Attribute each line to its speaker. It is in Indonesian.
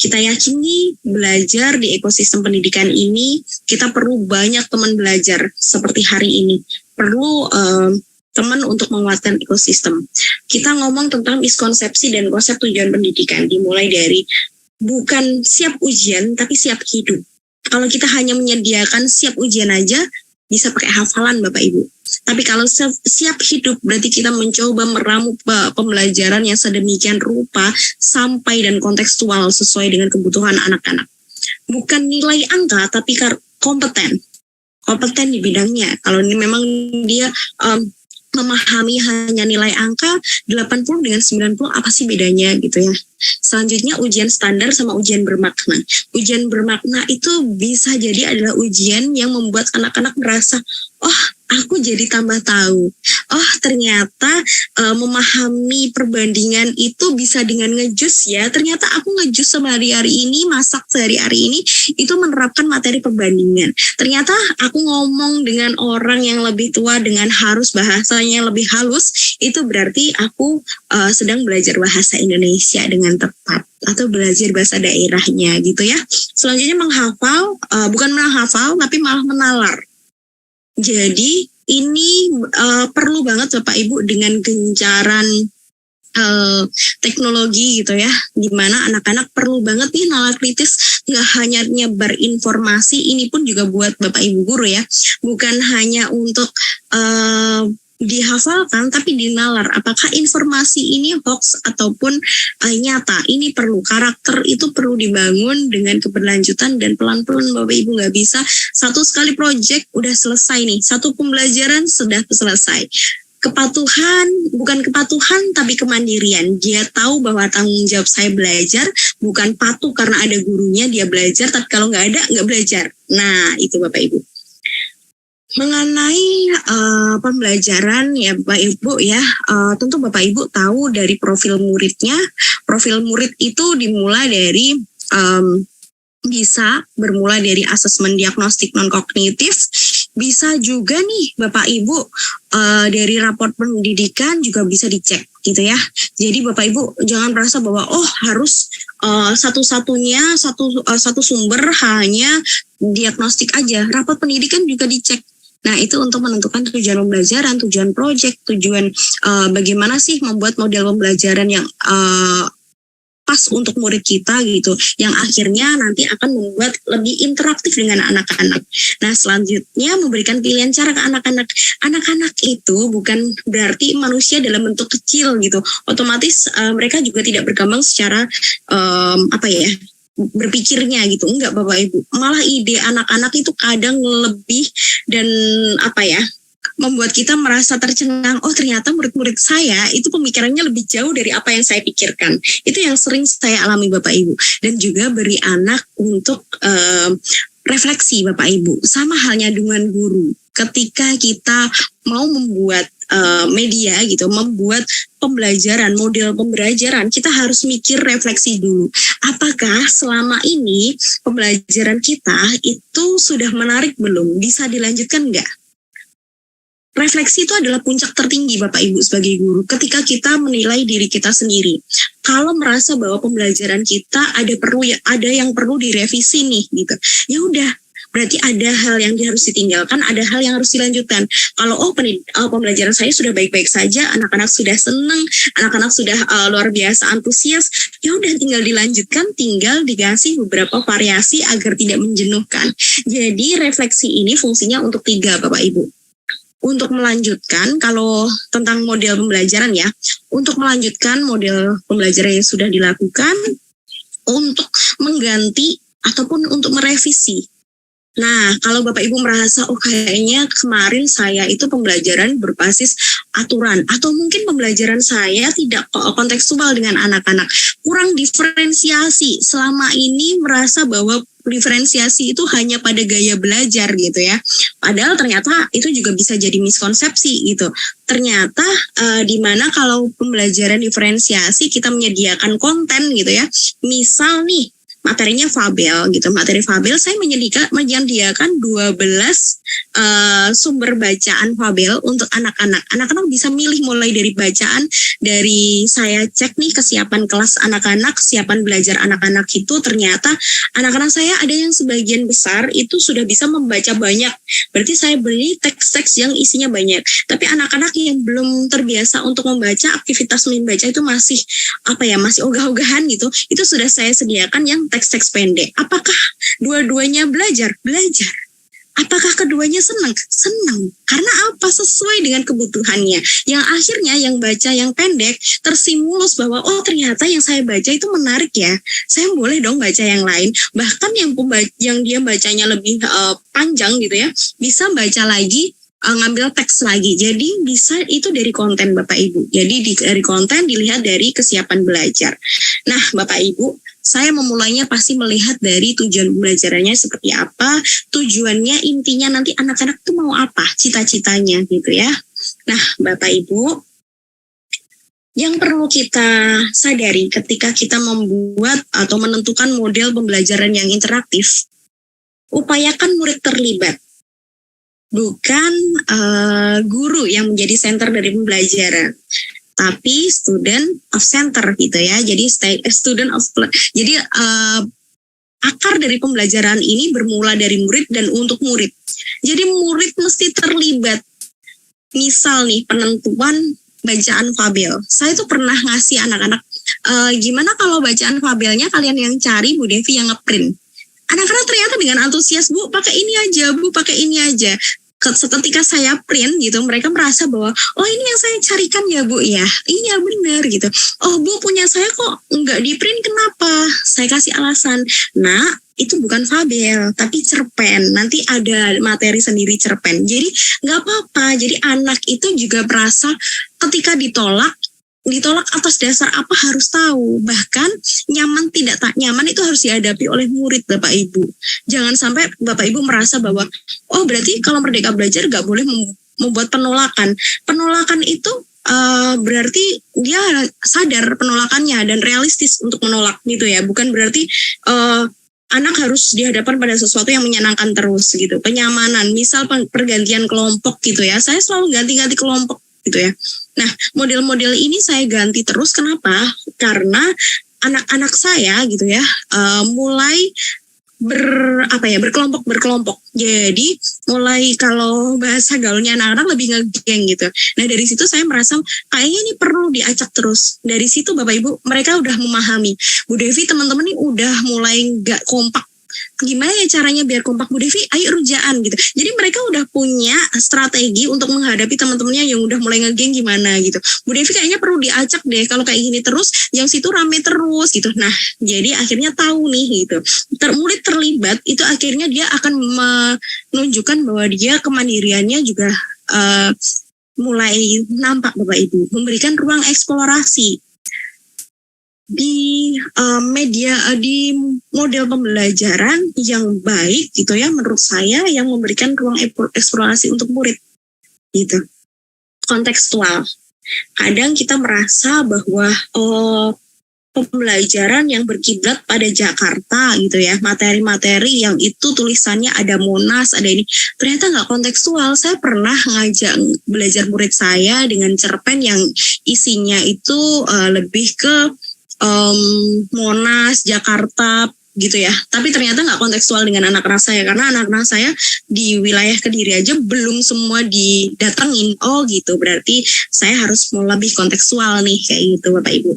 Speaker 1: Kita yakini belajar di ekosistem pendidikan ini, kita perlu banyak teman belajar seperti hari ini. Perlu teman untuk menguatkan ekosistem. Kita ngomong tentang miskonsepsi dan konsep tujuan pendidikan, dimulai dari bukan siap ujian, tapi siap hidup. Kalau kita hanya menyediakan siap ujian aja, bisa pakai hafalan Bapak Ibu. Tapi kalau siap hidup, berarti kita mencoba meramu pembelajaran yang sedemikian rupa sampai dan kontekstual sesuai dengan kebutuhan anak-anak. Bukan nilai angka, tapi kompeten di bidangnya. Kalau ini memang dia memahami hanya nilai angka 80 dengan 90, apa sih bedanya gitu ya. Selanjutnya ujian standar sama ujian bermakna. Ujian bermakna itu bisa jadi adalah ujian yang membuat anak-anak merasa, oh aku jadi tambah tahu. Oh ternyata memahami perbandingan itu bisa dengan ngejus ya. Ternyata aku ngejus sehari-hari ini, masak sehari-hari ini, itu menerapkan materi perbandingan. Ternyata aku ngomong dengan orang yang lebih tua dengan harus bahasanya lebih halus, itu berarti aku sedang belajar bahasa Indonesia dengan tepat atau belajar bahasa daerahnya gitu ya. Selanjutnya menghafal, bukan menghafal tapi malah menalar. Jadi ini perlu banget Bapak Ibu dengan gencaran teknologi gitu ya, dimana anak-anak perlu banget nih nalar kritis, nggak hanya nyebar informasi, ini pun juga buat Bapak Ibu guru ya, bukan hanya untuk dihafalkan tapi dinalar apakah informasi ini hoax ataupun nyata. Ini perlu, karakter itu perlu dibangun dengan keberlanjutan dan pelan-pelan Bapak Ibu. Nggak bisa satu sekali project udah selesai nih, satu pembelajaran sudah selesai. Kepatuhan, bukan kepatuhan tapi kemandirian. Dia tahu bahwa tanggung jawab saya belajar, bukan patuh karena ada gurunya dia belajar, tapi kalau nggak ada nggak belajar. Nah itu Bapak Ibu. Mengenai pembelajaran ya Bapak Ibu ya, tentu Bapak Ibu tahu dari profil muridnya. Profil murid itu dimulai dari bisa bermula dari asesmen diagnostik non-kognitif, bisa juga nih Bapak Ibu dari raport pendidikan juga bisa dicek gitu ya. Jadi Bapak Ibu jangan merasa bahwa oh harus satu-satunya satu sumber hanya diagnostik aja. Raport pendidikan juga dicek. Nah itu untuk menentukan tujuan pembelajaran, tujuan proyek, tujuan bagaimana sih membuat model pembelajaran yang pas untuk murid kita gitu, yang akhirnya nanti akan membuat lebih interaktif dengan anak-anak. Nah selanjutnya memberikan pilihan cara ke anak-anak. Anak-anak itu bukan berarti manusia dalam bentuk kecil gitu, otomatis mereka juga tidak berkembang secara berpikirnya gitu, enggak Bapak Ibu. Malah ide anak-anak itu kadang lebih dan membuat kita merasa tercengang. Oh ternyata murid-murid saya itu pemikirannya lebih jauh dari apa yang saya pikirkan. Itu yang sering saya alami Bapak Ibu. Dan juga beri anak untuk refleksi Bapak Ibu. Sama halnya dengan guru. Ketika kita mau membuat media gitu, membuat pembelajaran, model pembelajaran, kita harus mikir refleksi dulu. Apakah selama ini pembelajaran kita itu sudah menarik belum? Bisa dilanjutkan enggak? Refleksi itu adalah puncak tertinggi Bapak Ibu sebagai guru ketika kita menilai diri kita sendiri. Kalau merasa bahwa pembelajaran kita ada yang perlu direvisi nih gitu. Ya udah, berarti ada hal yang harus ditinggalkan, ada hal yang harus dilanjutkan. Kalau pembelajaran saya sudah baik-baik saja, anak-anak sudah senang, anak-anak sudah luar biasa antusias, ya udah tinggal dilanjutkan, tinggal dikasih beberapa variasi agar tidak menjenuhkan. Jadi refleksi ini fungsinya untuk 3 Bapak Ibu. Untuk melanjutkan, kalau tentang model pembelajaran ya, untuk melanjutkan model pembelajaran yang sudah dilakukan, untuk mengganti ataupun untuk merevisi. Nah, kalau Bapak Ibu merasa, oh kayaknya kemarin saya itu pembelajaran berbasis aturan, atau mungkin pembelajaran saya tidak kontekstual dengan anak-anak, kurang diferensiasi, selama ini merasa bahwa diferensiasi itu hanya pada gaya belajar gitu ya. Padahal ternyata itu juga bisa jadi miskonsepsi gitu. Ternyata di mana kalau pembelajaran diferensiasi kita menyediakan konten gitu ya. Misal nih materinya fabel gitu. Materi fabel saya menyediakan 12 sumber bacaan fabel untuk anak-anak. Anak-anak bisa milih mulai dari bacaan, dari saya cek nih kesiapan kelas anak-anak, kesiapan belajar anak-anak itu ternyata anak-anak saya ada yang sebagian besar itu sudah bisa membaca banyak. Berarti saya beri teks-teks yang isinya banyak. Tapi anak-anak yang belum terbiasa untuk membaca, aktivitas membaca itu masih masih ogah-ogahan gitu. Itu sudah saya sediakan yang teks-teks pendek. Apakah dua-duanya belajar? Belajar. Apakah keduanya senang? Senang. Karena apa? Sesuai dengan kebutuhannya. Yang akhirnya yang baca yang pendek terstimulus bahwa ternyata yang saya baca itu menarik ya. Saya boleh dong baca yang lain. Bahkan yang dia bacanya lebih panjang gitu ya, bisa baca lagi, ngambil teks lagi. Jadi bisa itu dari konten Bapak Ibu. Jadi dari konten dilihat dari kesiapan belajar. Nah Bapak Ibu, saya memulainya pasti melihat dari tujuan pembelajarannya seperti apa, tujuannya intinya nanti anak-anak tuh mau apa, cita-citanya gitu ya. Nah Bapak Ibu, yang perlu kita sadari ketika kita membuat atau menentukan model pembelajaran yang interaktif, upayakan murid terlibat. Bukan guru yang menjadi center dari pembelajaran, tapi student of center gitu ya. Jadi akar dari pembelajaran ini bermula dari murid dan untuk murid. Jadi murid mesti terlibat. Misal nih penentuan bacaan fabel. Saya tuh pernah ngasih anak-anak, gimana kalau bacaan fabelnya kalian yang cari, Bu Devi yang ngeprint. Anak-anak ternyata dengan antusias, Bu pakai ini aja, Bu pakai ini aja. Ketika saya print gitu, mereka merasa bahwa ini yang saya carikan ya Bu ya, iya benar gitu. Bu punya saya kok nggak di print, kenapa? Saya kasih alasan. Nah itu bukan fabel tapi cerpen, nanti ada materi sendiri cerpen. Jadi nggak apa-apa. Jadi anak itu juga merasa ketika ditolak atas dasar apa harus tahu. Bahkan nyaman tidak tak nyaman itu harus dihadapi oleh murid Bapak Ibu. Jangan sampai Bapak Ibu merasa bahwa berarti kalau Merdeka Belajar gak boleh membuat penolakan. Penolakan itu berarti dia sadar penolakannya dan realistis untuk menolak gitu ya. Bukan berarti anak harus dihadapkan pada sesuatu yang menyenangkan terus gitu. Kenyamanan, misal pergantian kelompok gitu ya. Saya selalu ganti-ganti kelompok gitu ya. Nah, model-model ini saya ganti terus. Kenapa? Karena anak-anak saya gitu ya, mulai berkelompok. Jadi mulai kalau bahasa gaulnya anak-anak lebih ngegeng gitu. Nah dari situ saya merasa kayaknya ini perlu diacak terus. Dari situ Bapak Ibu mereka udah memahami. Bu Devi teman-teman ini udah mulai nggak kompak. Gimana ya caranya biar kompak Bu Devi? Ayo rujaan gitu. Jadi mereka udah punya strategi untuk menghadapi teman-temannya yang udah mulai ngegeng gimana gitu. Bu Devi kayaknya perlu diacak deh. Kalau kayak gini terus, yang situ rame terus gitu. Nah, jadi akhirnya tahu nih gitu. Murid terlibat itu akhirnya dia akan menunjukkan bahwa dia kemandiriannya juga mulai nampak Bapak Ibu. Memberikan ruang eksplorasi. Di di model pembelajaran yang baik gitu ya, menurut saya yang memberikan ruang eksplorasi untuk murid gitu. Kontekstual. Kadang kita merasa bahwa pembelajaran yang berkiblat pada Jakarta gitu ya, materi-materi yang itu tulisannya ada Monas, ada ini, ternyata nggak kontekstual. Saya pernah ngajak belajar murid saya dengan cerpen yang isinya itu lebih ke Monas, Jakarta gitu ya. Tapi ternyata nggak kontekstual dengan anak-anak saya, karena anak-anak saya di wilayah Kediri aja belum semua didatengin. Gitu. Berarti saya harus mau lebih kontekstual nih kayak gitu Bapak Ibu.